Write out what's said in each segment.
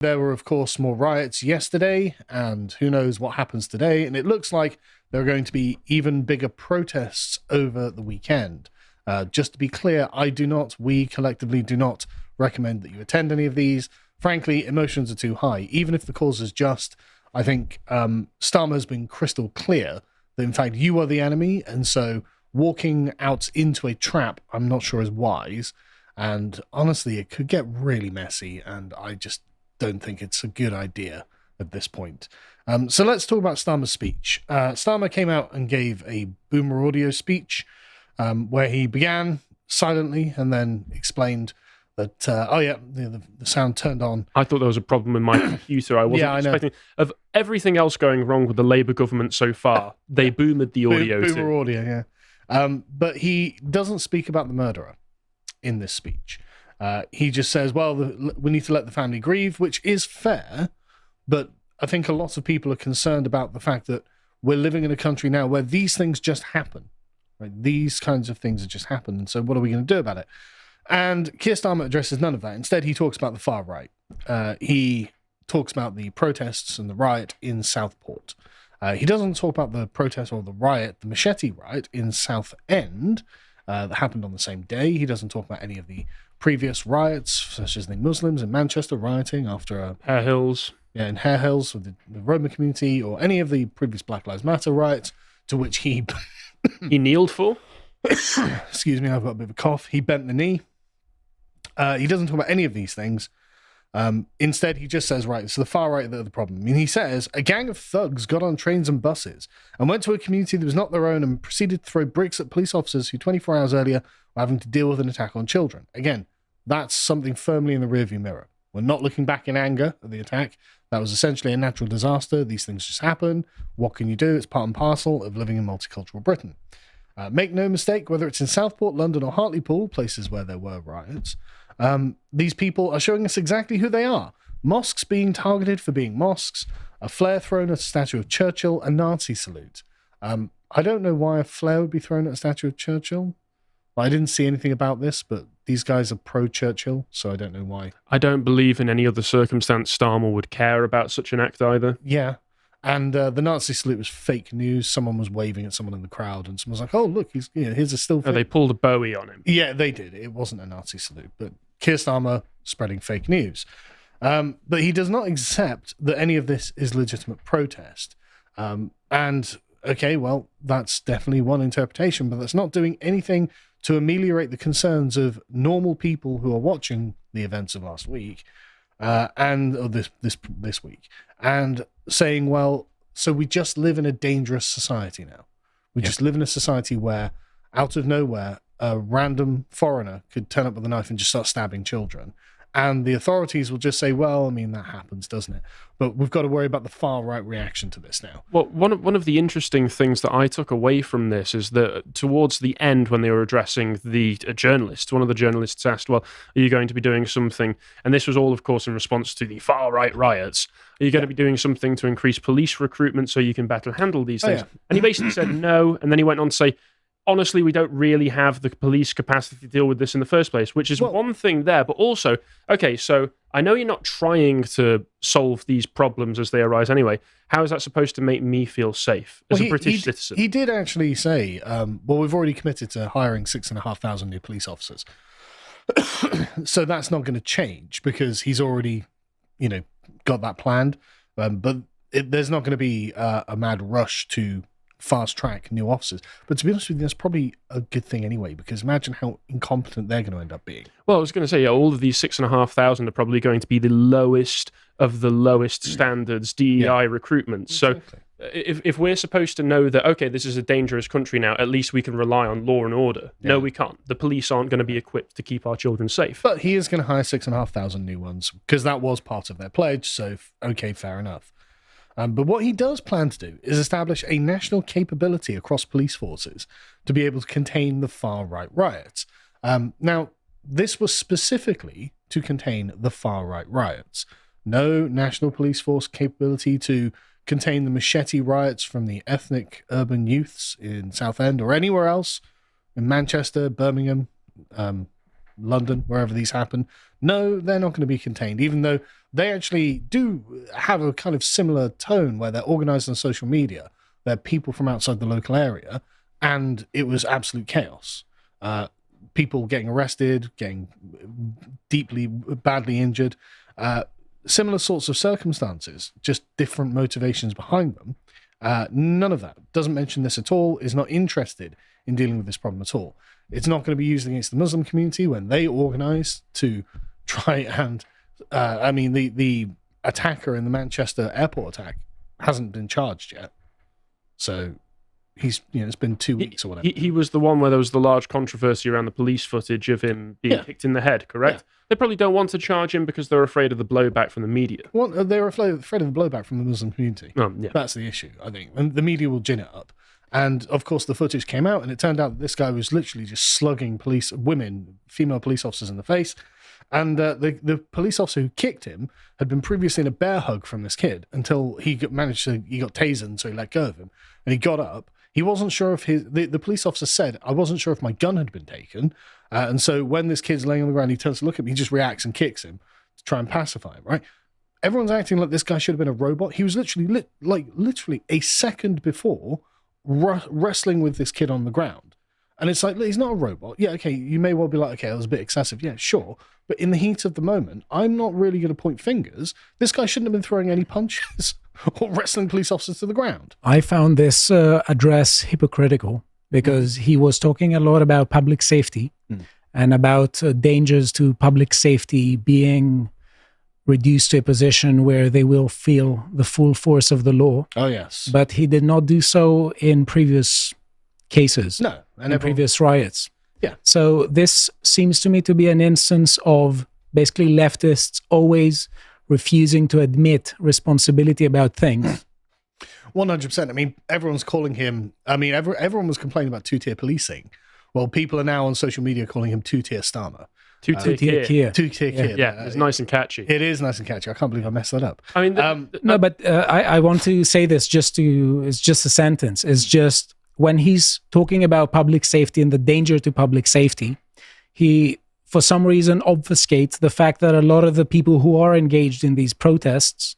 There were, of course, more riots yesterday, and who knows what happens today. And it looks like there are going to be even bigger protests over the weekend. Just to be clear, we collectively do not recommend that you attend any of these. Frankly, emotions are too high. Even if the cause is just, I think Starmer has been crystal clear that, in fact, you are the enemy. And so walking out into a trap, I'm not sure is wise. And honestly, it could get really messy. And I just don't think it's a good idea at this point. So let's talk about Starmer's speech. Starmer came out and gave a boomer audio speech where he began silently and then explained that, the sound turned on. I thought there was a problem with my computer. I wasn't expecting. Of everything else going wrong with the Labour government so far, they boomed the audio too. Boomer audio, yeah. But he doesn't speak about the murderer in this speech. He just says, well, we need to let the family grieve, which is fair, but I think a lot of people are concerned about the fact that we're living in a country now where these things just happen. Right? These kinds of things just happen, and so what are we going to do about it? And Keir Starmer addresses none of that. Instead, he talks about the far right. He talks about the protests and the riot in Southport. He doesn't talk about the protest or the riot, the machete riot in Southend that happened on the same day. He doesn't talk about any of the previous riots, such as the Muslims in Manchester rioting after Hare Hills. Yeah, in Hare Hills with the Roma community, or any of the previous Black Lives Matter riots, to which he he kneeled for. Excuse me, I've got a bit of a cough. He bent the knee. He doesn't talk about any of these things. Instead, he just says, right, it's the far right that are the problem. I mean, he says, a gang of thugs got on trains and buses and went to a community that was not their own and proceeded to throw bricks at police officers who 24 hours earlier were having to deal with an attack on children. Again, that's something firmly in the rearview mirror. We're not looking back in anger at the attack. That was essentially a natural disaster. These things just happen. What can you do? It's part and parcel of living in multicultural Britain. Make no mistake, whether it's in Southport, London, or Hartlepool, places where there were riots, these people are showing us exactly who they are. Mosques being targeted for being mosques, a flare thrown at a statue of Churchill, a Nazi salute. I don't know why a flare would be thrown at a statue of Churchill. I didn't see anything about this, but these guys are pro-Churchill, so I don't know why. I don't believe in any other circumstance Starmer would care about such an act either. Yeah, and the Nazi salute was fake news. Someone was waving at someone in the crowd, and someone was like, oh, look, here's a still... Oh, they pulled a Bowie on him. Yeah, they did. It wasn't a Nazi salute, but Keir Starmer spreading fake news. But he does not accept that any of this is legitimate protest. And, okay, well, that's definitely one interpretation, but that's not doing anything to ameliorate the concerns of normal people who are watching the events of last week this week, and saying, well, so we just live in a dangerous society now. We just live in a society where, out of nowhere, a random foreigner could turn up with a knife and just start stabbing children. And the authorities will just say, well, I mean, that happens, doesn't it? But we've got to worry about the far-right reaction to this now. Well, one of the interesting things that I took away from this is that towards the end, when they were addressing a journalist, one of the journalists asked, well, are you going to be doing something? And this was all, of course, in response to the far-right riots. Are you going to be doing something to increase police recruitment so you can better handle these things? And he basically said no, and then he went on to say, honestly, we don't really have the police capacity to deal with this in the first place, which is one thing there. But also, okay, so I know you're not trying to solve these problems as they arise anyway. How is that supposed to make me feel safe as a British citizen? He did actually say, we've already committed to hiring 6,500 new police officers. So that's not going to change because he's already, got that planned. But there's not going to be a mad rush to fast track new officers. But to be honest with you, that's probably a good thing anyway, because imagine how incompetent they're going to end up being. Well, I was going to say, all of these 6,500 are probably going to be the lowest of the lowest standards DEI recruitment. Exactly. So if we're supposed to know that, okay, this is a dangerous country now, at least we can rely on law and order. Yeah. No, we can't. The police aren't going to be equipped to keep our children safe. But he is going to hire 6,500 new ones, because that was part of their pledge, so okay, fair enough. But what he does plan to do is establish a national capability across police forces to be able to contain the far-right riots. Now, this was specifically to contain the far-right riots. No national police force capability to contain the machete riots from the ethnic urban youths in Southend or anywhere else, in Manchester, Birmingham, London, wherever these happen, no, they're not going to be contained, even though they actually do have a kind of similar tone where they're organized on social media. They're people from outside the local area, and it was absolute chaos. People getting arrested, getting badly injured, similar sorts of circumstances, just different motivations behind them. None of that. Doesn't mention this at all, is not interested in dealing with this problem at all. It's not going to be used against the Muslim community when they organize to try and, the attacker in the Manchester airport attack hasn't been charged yet. So he's, it's been 2 weeks or whatever. He was the one where there was the large controversy around the police footage of him being kicked in the head, correct? Yeah. They probably don't want to charge him because they're afraid of the blowback from the media. Well, they're afraid of the blowback from the Muslim community. That's the issue, I think. And the media will gin it up. And, of course, the footage came out, and it turned out that this guy was literally just slugging female police officers in the face. And the police officer who kicked him had been previously in a bear hug from this kid until he got tasered, so he let go of him. And he got up. He wasn't sure if the police officer said, I wasn't sure if my gun had been taken. And so when this kid's laying on the ground, he turns to look at him, he just reacts and kicks him to try and pacify him, right? Everyone's acting like this guy should have been a robot. He was literally a second before wrestling with this kid on the ground. And it's like, he's not a robot. Yeah, okay, you may well be like, okay, that was a bit excessive. Yeah, sure. But in the heat of the moment, I'm not really going to point fingers. This guy shouldn't have been throwing any punches or wrestling police officers to the ground. I found this address hypocritical because he was talking a lot about public safety and about dangers to public safety being reduced to a position where they will feel the full force of the law. Oh, yes. But he did not do so in previous cases. No. And previous riots. Yeah. So this seems to me to be an instance of basically leftists always refusing to admit responsibility about things. 100%. I mean, everyone's calling him, everyone was complaining about two-tier policing. Well, people are now on social media calling him two-tier Starmer. Two-tier Kier. Two-tier Kier. Yeah, it's nice and catchy. It is nice and catchy. I can't believe I messed that up. I mean, I want to say this it's just a sentence. It's just when he's talking about public safety and the danger to public safety, he, for some reason, obfuscates the fact that a lot of the people who are engaged in these protests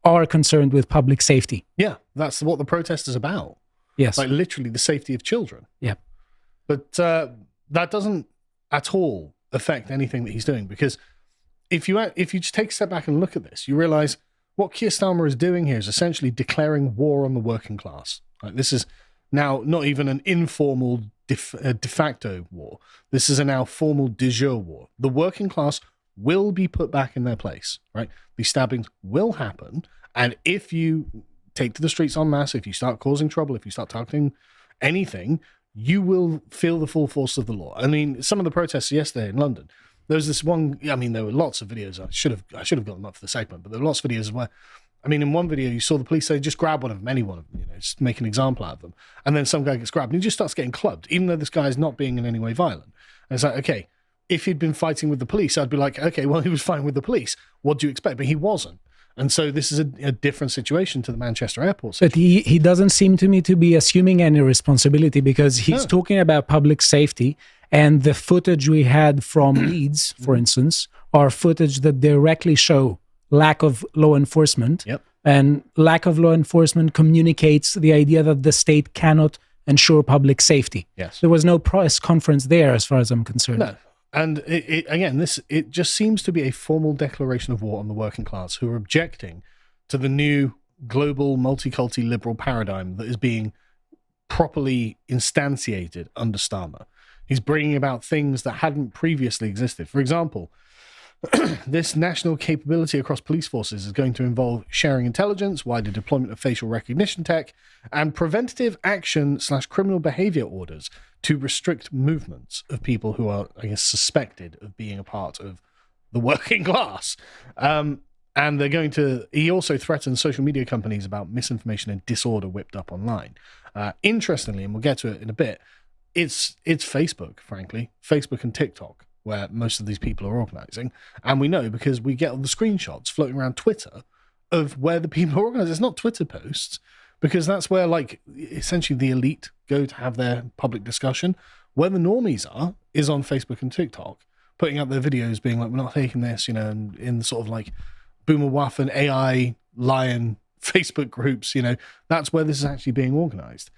are concerned with public safety. Yeah, that's what the protest is about. Yes. Like literally the safety of children. Yeah. But that doesn't at all affect anything that he's doing, because if you just take a step back and look at this, you realize what Keir Starmer is doing here is essentially declaring war on the working class. Like, this is now not even an informal de facto war. This is a now formal de jure war. The working class will be put back in their place, right? These stabbings will happen. And if you take to the streets en masse, if you start causing trouble, if you start targeting anything, you will feel the full force of the law. I mean, some of the protests yesterday in London, there was this one, there were lots of videos. I should have got them up for the segment, but there were lots of videos where, in one video, you saw the police say, just grab one of them, any one of them, just make an example out of them. And then some guy gets grabbed and he just starts getting clubbed, even though this guy is not being in any way violent. And it's like, okay, if he'd been fighting with the police, I'd be like, okay, well, he was fighting with the police. What do you expect? But he wasn't. And so this is a different situation to the Manchester airport situation. But he doesn't seem to me to be assuming any responsibility, because he's talking about public safety, and the footage we had from Leeds, for instance, are footage that directly show lack of law enforcement. Yep. And lack of law enforcement communicates the idea that the state cannot ensure public safety. Yes. There was no press conference there, as far as I'm concerned. No. And it just seems to be a formal declaration of war on the working class, who are objecting to the new global multiculti liberal paradigm that is being properly instantiated under Starmer. He's bringing about things that hadn't previously existed. For example, this national capability across police forces is going to involve sharing intelligence, wider deployment of facial recognition tech, and preventative action / criminal behavior orders to restrict movements of people who are, suspected of being a part of the working class. And he also threatens social media companies about misinformation and disorder whipped up online. Interestingly, and we'll get to it in a bit, it's Facebook, frankly, Facebook and TikTok, where most of these people are organizing. And we know because we get all the screenshots floating around Twitter of where the people are organizing. It's not Twitter posts, because that's where, essentially the elite go to have their public discussion. Where the normies are is on Facebook and TikTok, putting out their videos being like, we're not taking this, you know, and in sort of like Boomer Waffen AI Lion Facebook groups, you know, that's where this is actually being organized.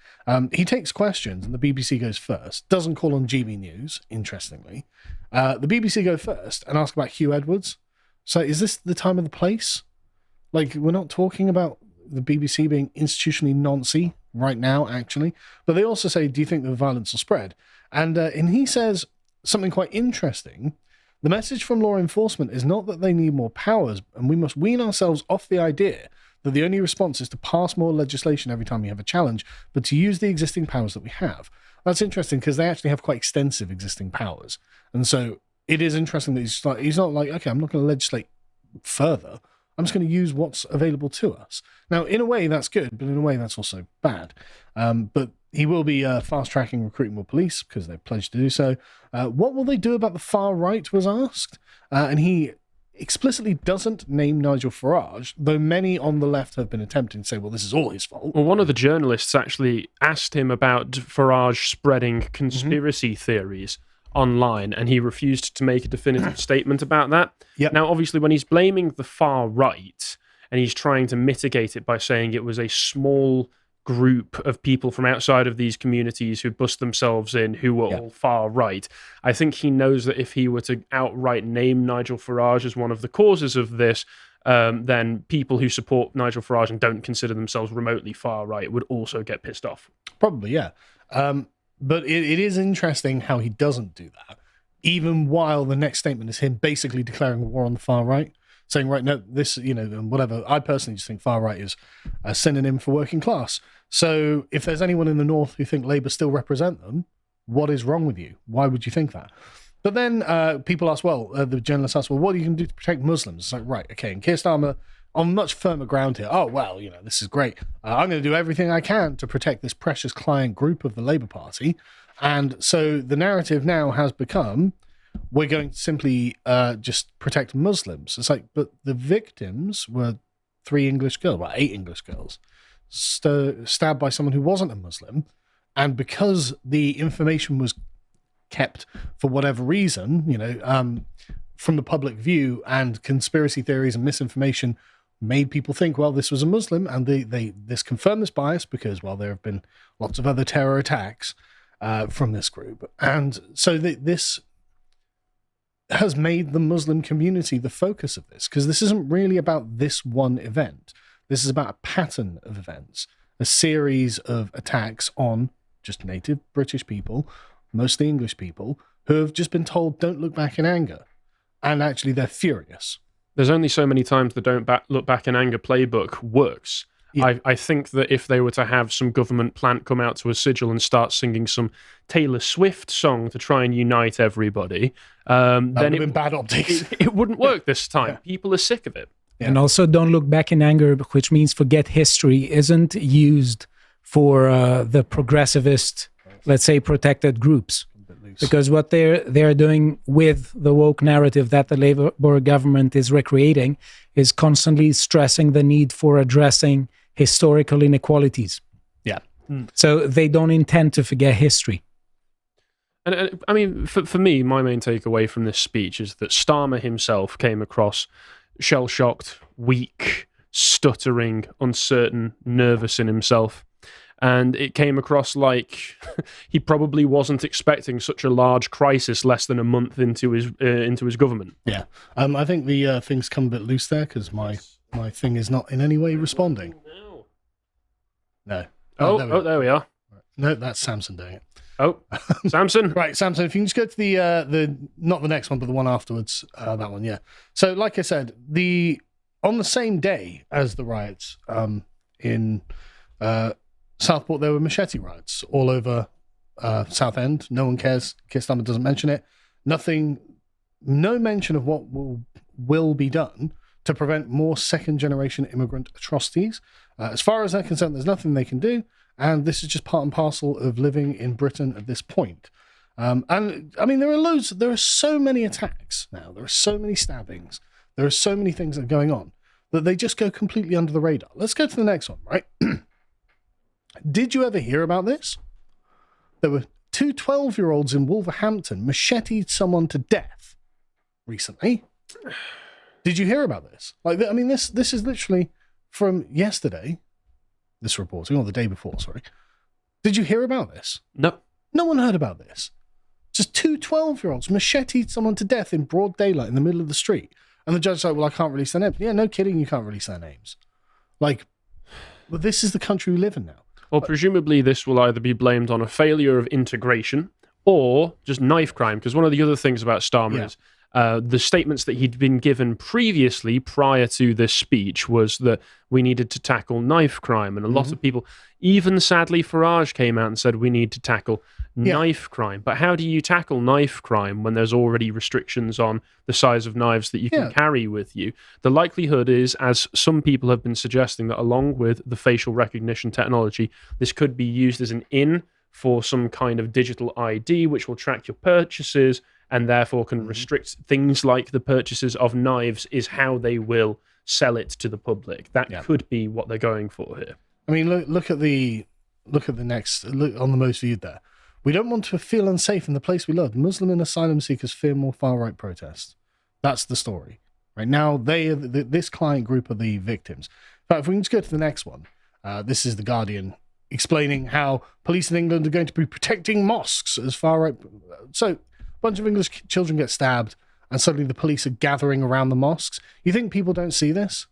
He takes questions and the BBC goes first, doesn't call on GB News, interestingly. The BBC go first and ask about Hugh Edwards. So is this the time and the place? Like, we're not talking about the BBC being institutionally noncy right now, actually. But they also say, do you think the violence will spread? And he says something quite interesting. The message from law enforcement is not that they need more powers, and we must wean ourselves off the idea that the only response is to pass more legislation every time you have a challenge, but to use the existing powers that we have. That's interesting because they actually have quite extensive existing powers. And so it is interesting that he's not like, okay, I'm not going to legislate further. I'm just going to use what's available to us. Now, in a way, that's good, but in a way, that's also bad. But he will be fast-tracking recruiting more police because they've pledged to do so. What will they do about the far right was asked. And he explicitly doesn't name Nigel Farage, though many on the left have been attempting to say, well, this is all his fault. Well, one of the journalists actually asked him about Farage spreading conspiracy theories online, and he refused to make a definitive statement about that. Yep. Now, obviously, when he's blaming the far right, and he's trying to mitigate it by saying it was a small group of people from outside of these communities who bust themselves in who were all far right, I think he knows that if he were to outright name Nigel Farage as one of the causes of this, then people who support Nigel Farage and don't consider themselves remotely far right would also get pissed off. Probably, yeah. But it is interesting how he doesn't do that, even while the next statement is him basically declaring war on the far right, saying, right, no, this, you know, whatever. I personally just think far right is a synonym for working class. So if there's anyone in the North who think Labour still represent them, what is wrong with you? Why would you think that? But then people ask, the journalists ask, well, what are you going to do to protect Muslims? It's like, right, okay, and Keir Starmer on much firmer ground here. Oh, well, you know, this is great. I'm going to do everything I can to protect this precious client group of the Labour Party. And so the narrative now has become, we're going to simply just protect Muslims. It's like, but the victims were 8 English girls, stabbed by someone who wasn't a Muslim. And because the information was kept for whatever reason, you know, from the public view, and conspiracy theories and misinformation made people think, well, this was a Muslim, and this confirmed this bias because, well, there have been lots of other terror attacks from this group. And so this has made the Muslim community the focus of this, because this isn't really about this one event. This is about a pattern of events, a series of attacks on just native British people, mostly English people, who have just been told, don't look back in anger. And actually, they're furious. There's only so many times the don't look back in anger playbook works. Yeah. I think that if they were to have some government plant come out to a sigil and start singing some Taylor Swift song to try and unite everybody, then it would have been bad optics. It wouldn't work this time. Yeah. People are sick of it. Yeah. And also, don't look back in anger, which means forget history, isn't used for the progressivist, let's say, protected groups. Because what they're doing with the woke narrative that the Labour government is recreating is constantly stressing the need for addressing historical inequalities. Yeah. So they don't intend to forget history. And I mean, for me, my main takeaway from this speech is that Starmer himself came across shell-shocked, weak, stuttering, uncertain, nervous in himself. And it came across like he probably wasn't expecting such a large crisis less than a month into his government. Yeah, I think the things come a bit loose there because my thing is not in any way responding. No. There we are. No, that's Samson doing it. Oh, Samson. Right, Samson. If you can just go to the not the next one, but the one afterwards. That one, yeah. So, like I said, on the same day as the riots in Southport, there were machete riots all over Southend. No one cares. Keir Starmer doesn't mention it. No mention of what will be done to prevent more second-generation immigrant atrocities. As far as they're concerned, there's nothing they can do, and this is just part and parcel of living in Britain at this point. And I mean, there are so many attacks now. There are so many stabbings. There are so many things that are going on that they just go completely under the radar. Let's go to the next one, right? Did you ever hear about this? There were two 12-year-olds in Wolverhampton macheted someone to death recently. Did you hear about this? Like, I mean, this is literally from yesterday, this reporting, or the day before, sorry. Did you hear about this? No. No one heard about this. Just two 12-year-olds macheted someone to death in broad daylight in the middle of the street. And the judge's like, well, I can't release their names. Yeah, no kidding, you can't release their names. Like, well, this is the country we live in now. Well, presumably this will either be blamed on a failure of integration or just knife crime, because one of the other things about Starmer is the statements that he'd been given previously prior to this speech was that we needed to tackle knife crime. And a lot of people, even sadly Farage came out and said we need to tackle knife crime. But how do you tackle knife crime when there's already restrictions on the size of knives that you can carry with you? The likelihood is, as some people have been suggesting, that along with the facial recognition technology, this could be used as an in for some kind of digital ID, which will track your purchases and therefore can restrict things like the purchases of knives is how they will sell it to the public. That could be what they're going for here. I mean, look at the next, look on the most viewed there. We don't want to feel unsafe in the place we love. Muslim and asylum seekers fear more far-right protests. That's the story. Right now, this client group are the victims. In fact, if we can just go to the next one, this is The Guardian explaining how police in England are going to be protecting mosques as far-right. So, a bunch of English children get stabbed, and suddenly the police are gathering around the mosques. You think people don't see this?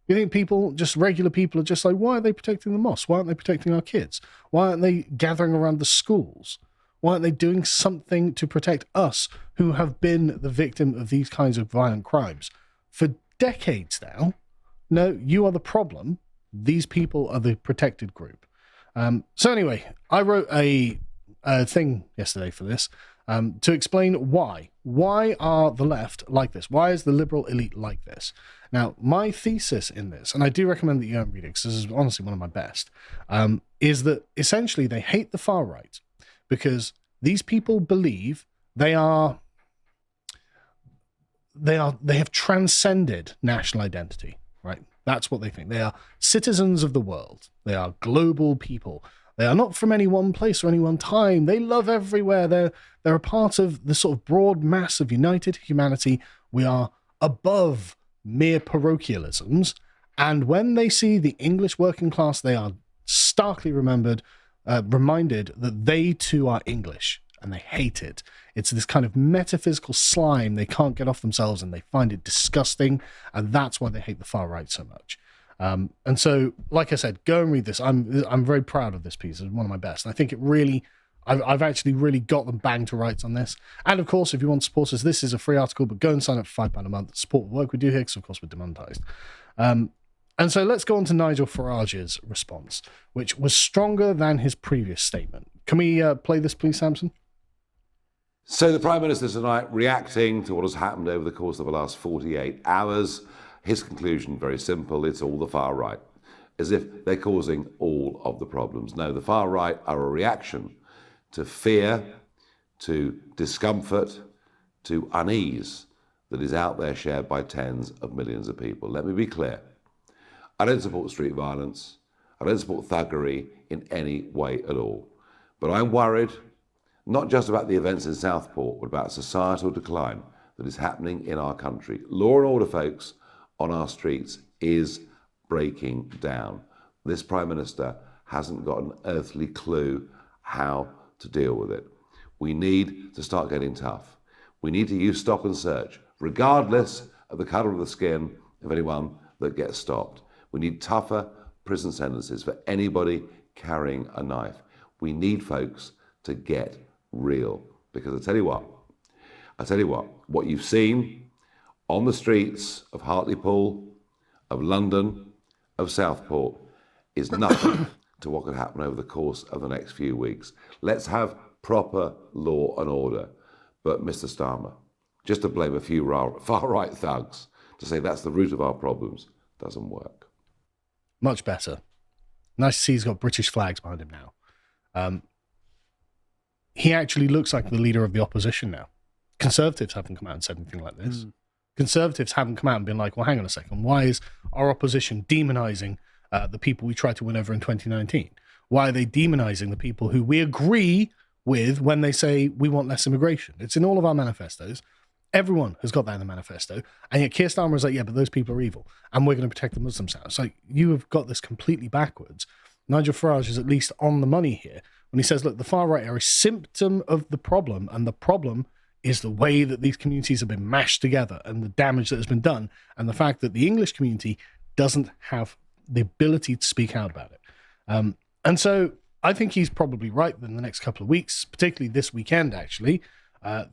You think people, just regular people, are just like, why are they protecting the mosques? Why aren't they protecting our kids? Why aren't they gathering around the schools? Why aren't they doing something to protect us who have been the victim of these kinds of violent crimes for decades now? No, you are the problem. These people are the protected group. So anyway, I wrote a thing yesterday for this to explain why. Why are the left like this? Why is the liberal elite like this? Now, my thesis in this, and I do recommend that you don't read it because this is honestly one of my best, is that essentially they hate the far right because these people believe they have transcended national identity, right? That's what they think. They are citizens of the world. They are global people. They are not from any one place or any one time. They love everywhere. They're a part of the sort of broad mass of united humanity. We are above mere parochialisms. And when they see the English working class, they are starkly reminded that they too are English, and they hate it. It's this kind of metaphysical slime they can't get off themselves, and they find it disgusting, and that's why they hate the far right so much. And so, like I said, go and read this. I'm very proud of this piece. It's one of my best. And I think it really, I've actually really got them bang to rights on this. And of course, if you want to support us, this is a free article, but go and sign up for £5 a month. Support the work we do here, because of course we're demonetized. And so let's go on to Nigel Farage's response, which was stronger than his previous statement. Can we play this, please, Samson? So the Prime Minister tonight reacting to what has happened over the course of the last 48 hours. His conclusion, very simple, it's all the far right, as if they're causing all of the problems. No, the far right are a reaction to fear, to discomfort, to unease that is out there shared by tens of millions of people. Let me be clear. I don't support street violence. I don't support thuggery in any way at all. But I'm worried, not just about the events in Southport, but about societal decline that is happening in our country. Law and order, folks, on our streets is breaking down. This Prime Minister hasn't got an earthly clue how to deal with it. We need to start getting tough. We need to use stop and search, regardless of the colour of the skin of anyone that gets stopped. We need tougher prison sentences for anybody carrying a knife. We need folks to get real. Because I tell you what you've seen on the streets of Hartlepool, of London, of Southport is nothing to what could happen over the course of the next few weeks. Let's have proper law and order. But Mr. Starmer, just to blame a few far-right thugs to say that's the root of our problems doesn't work. Much better. Nice to see he's got British flags behind him now. He actually looks like the leader of the opposition now. Conservatives haven't come out and said anything like this. Conservatives haven't come out and been like, well, hang on a second, why is our opposition demonizing the people we tried to win over in 2019? Why are they demonizing the people who we agree with when they say we want less immigration? It's in all of our manifestos. Everyone has got that in the manifesto. And yet Keir Starmer is like, yeah, but those people are evil. And we're going to protect the Muslims now. It's like, you have got this completely backwards. Nigel Farage is at least on the money here when he says, look, the far right are a symptom of the problem. And the problem is the way that these communities have been mashed together and the damage that has been done. And the fact that the English community doesn't have the ability to speak out about it. And so I think he's probably right that in the next couple of weeks, particularly this weekend, actually,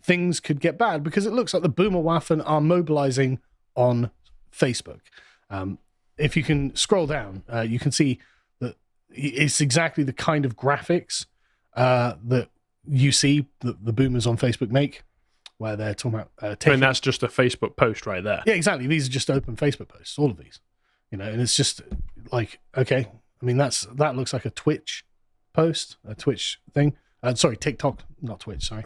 things could get bad because it looks like the Boomer Waffen are mobilizing on Facebook. If you can scroll down, you can see that it's exactly the kind of graphics that you see that the boomers on Facebook make, where they're talking about taking... I mean, that's just a Facebook post right there. Yeah, exactly. These are just open Facebook posts, all of these. You know, and it's just like, okay, I mean, that looks like a Twitch post, a Twitch thing. Sorry, TikTok, not Twitch, sorry.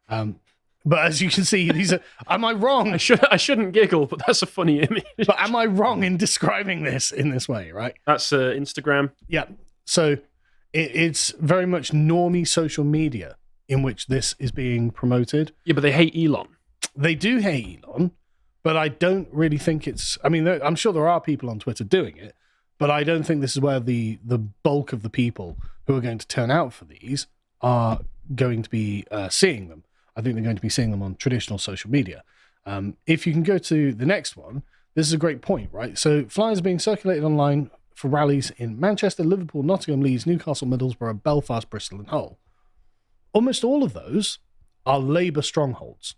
But as you can see, these are, am I wrong? I shouldn't giggle, but that's a funny image. But am I wrong in describing this in this way, right? That's Instagram. Yeah. So it's very much normie social media in which this is being promoted. Yeah, but they hate Elon. They do hate Elon, but I don't really think it's... I mean, I'm sure there are people on Twitter doing it, but I don't think this is where the bulk of the people who are going to turn out for these are going to be seeing them. I think they're going to be seeing them on traditional social media. If you can go to the next one, this is a great point, right? So flyers are being circulated online for rallies in Manchester, Liverpool, Nottingham, Leeds, Newcastle, Middlesbrough, Belfast, Bristol and Hull. Almost all of those are Labour strongholds.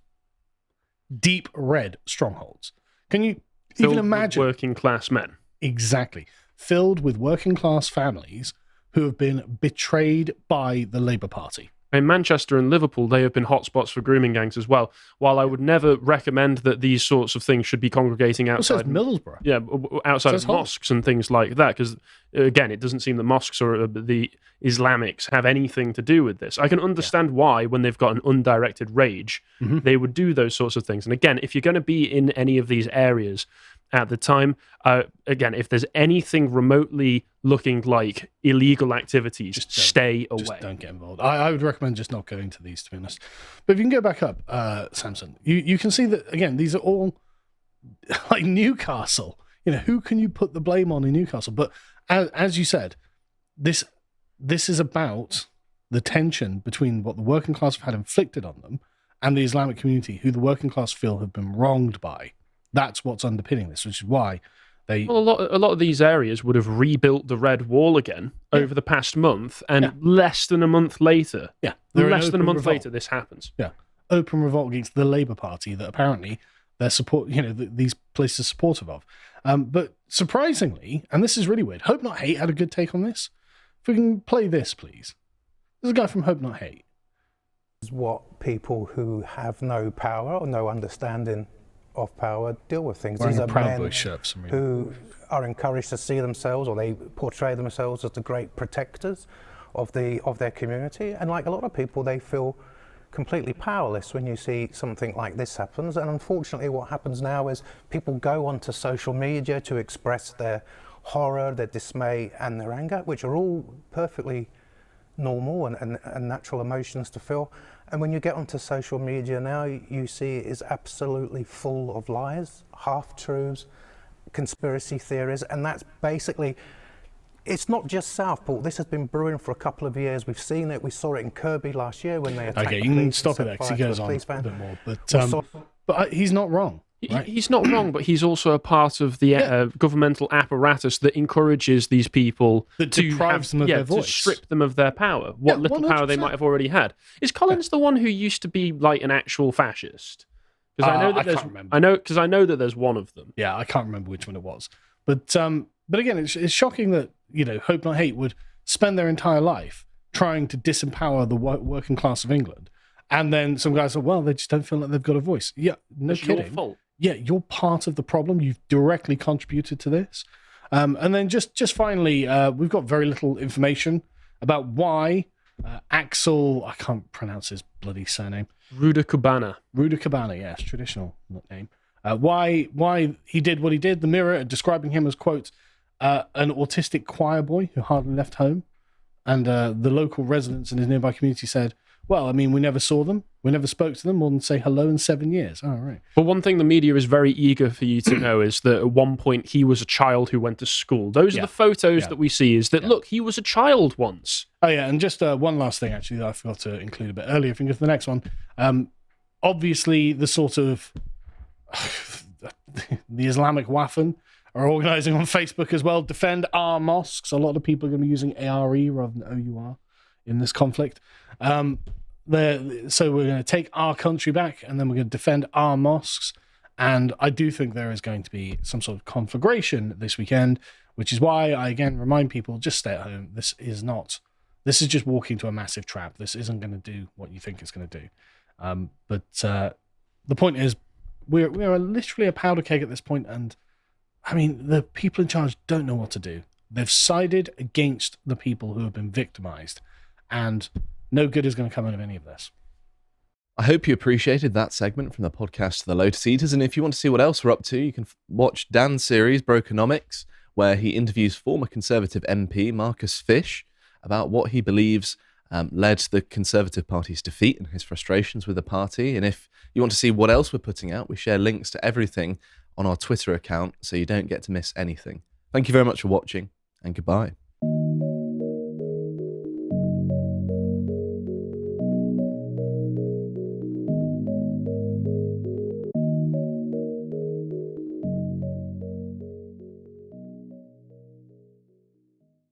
Deep red strongholds. Can you Filled even imagine? with working class men. Exactly. Filled with working class families who have been betrayed by the Labour Party. In Manchester and Liverpool, they have been hotspots for grooming gangs as well. While I would never recommend that these sorts of things should be congregating outside Middlesbrough. Yeah, outside of mosques and things like that, because again, it doesn't seem that mosques or the Islamics have anything to do with this. I can understand why, when they've got an undirected rage, they would do those sorts of things. And again, if you're going to be in any of these areas at the time, again, if there's anything remotely looking like illegal activities, just stay away. Just don't get involved. I would recommend just not going to these, to be honest. But if you can go back up, Samson, you can see that, again, these are all like Newcastle. You know, who can you put the blame on in Newcastle? But as you said, this is about the tension between what the working class have had inflicted on them and the Islamic community, who the working class feel have been wronged by. That's what's underpinning this, which is why they... Well, a lot of these areas would have rebuilt the Red Wall again over the past month, and less than a month later, later, this happens. Yeah, open revolt against the Labour Party that apparently they're these places are supportive of. But surprisingly, and this is really weird, Hope Not Hate had a good take on this. If we can play this, please. There's a guy from Hope Not Hate. Is what people who have no power or no understanding of power deal with things. Wearing These a are Proud men Boys shirt for some reason. who are encouraged to see themselves, or they portray themselves as the great protectors of their community. And like a lot of people, they feel completely powerless when you see something like this happens. And unfortunately, what happens now is people go onto social media to express their horror, their dismay, and their anger, which are all perfectly normal and natural emotions to feel. And when you get onto social media now, you see it is absolutely full of lies, half-truths, conspiracy theories, and that's basically, it's not just Southport. This has been brewing for a couple of years. We've seen it. We saw it in Kirby last year when they attacked the police. Okay, you can stop it there because he goes on a bit more. But he's not wrong. Right? He's not wrong, but he's also a part of the governmental apparatus that encourages these people that deprives them of their voice, to strip them of their power, what little 100%. Power they might have already had. Is Collins the one who used to be like an actual fascist? Because I know that can't remember. I know that there's one of them. Yeah, I can't remember which one it was. But again, it's shocking that Hope Not Hate would spend their entire life trying to disempower the working class of England, and then some guys say, well, they just don't feel like they've got a voice. Yeah, no kidding. Your fault. Yeah, you're part of the problem. You've directly contributed to this. And then just finally, we've got very little information about why Axel, I can't pronounce his bloody surname. Rudakabana, yes, traditional name. Why he did what he did. The Mirror describing him as, quote, an autistic choir boy who hardly left home. And the local residents in his nearby community said, Well, I mean, we never saw them. We never spoke to them more than say hello in 7 years. Oh, right. But one thing the media is very eager for you to know is that at one point he was a child who went to school. Those are the photos that we see, is that, look, he was a child once. Oh, yeah, and just one last thing, actually, that I forgot to include a bit earlier. If you can go to the next one. Obviously, the sort of... the Islamic Waffen are organising on Facebook as well. Defend our mosques. A lot of people are going to be using ARE rather than OUR in this conflict. So we're going to take our country back, and then we're going to defend our mosques. And I do think there is going to be some sort of conflagration this weekend, which is why I again remind people, just stay at home. This is just walking into a massive trap. This isn't going to do what you think it's going to do. But the point is, we are literally a powder keg at this point, and I mean, the people in charge don't know what to do. They've sided against the people who have been victimized, and no good is going to come out of any of this. I hope you appreciated that segment from the podcast The Lotus Eaters, and if you want to see what else we're up to, you can watch Dan's series, Brokenomics, where he interviews former Conservative MP Marcus Fish about what he believes led the Conservative Party's defeat and his frustrations with the party. And if you want to see what else we're putting out, we share links to everything on our Twitter account, so you don't get to miss anything. Thank you very much for watching, and goodbye.